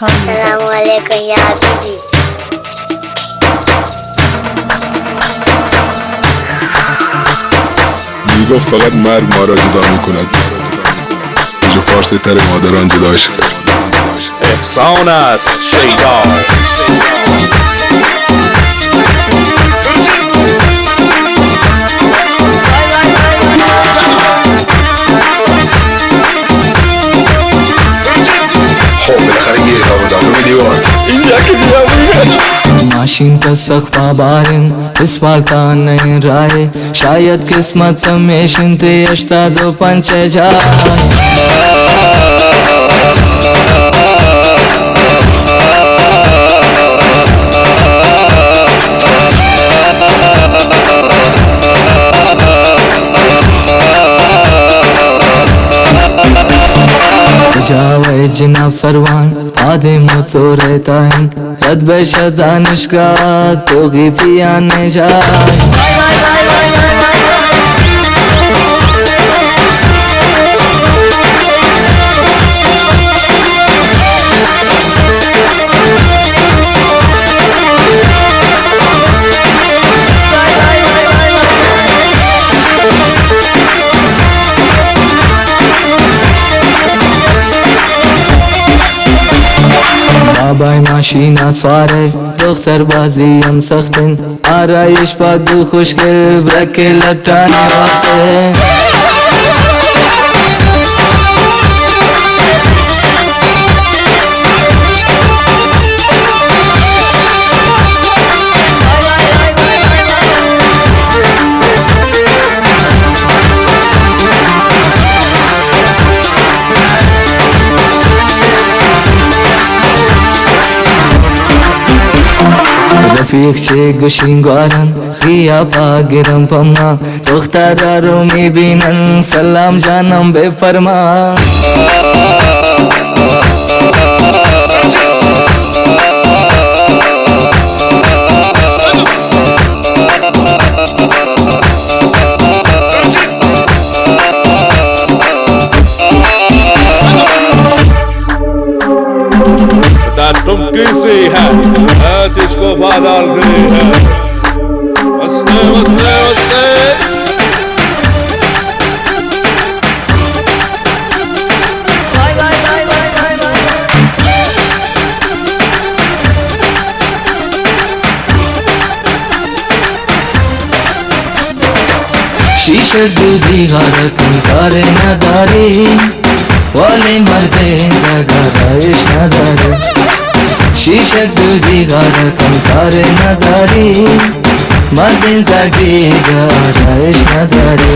Assalamualaikum ya Habibi. میگفت فقط مرگ ما را جدا میکند. جو فارسی تر مادران جداش کرد. احسان است شیدا. خب بالاخره یه اقامه داخل دیوار اینجا که بیامون machine का सख्पा बारिन इस पालता नहीं राय शायद किस्मत में शिंते यश्ता दो पंचे जा जावे जनाब सरवान आदे मतो रहता है रद बेशदानिश का तो पियाने जा Babay maşina sware Doktor baziyam sakhtin Arayish padu khushkil Brake latane vakte Rafik ce gushingaran Hiya pagiram pamma Dokhtara mi binan Salam janam befarma तुम किसी है तुझको बादल गए है वस्ते वस्ते वस्ते शीशे दूधी गारा कंकारे नदारी वाले मर्दे जगारा इश नदारी शीशे दूधी गारा कंकारे नदारी मर्दे जगारा इश नदारी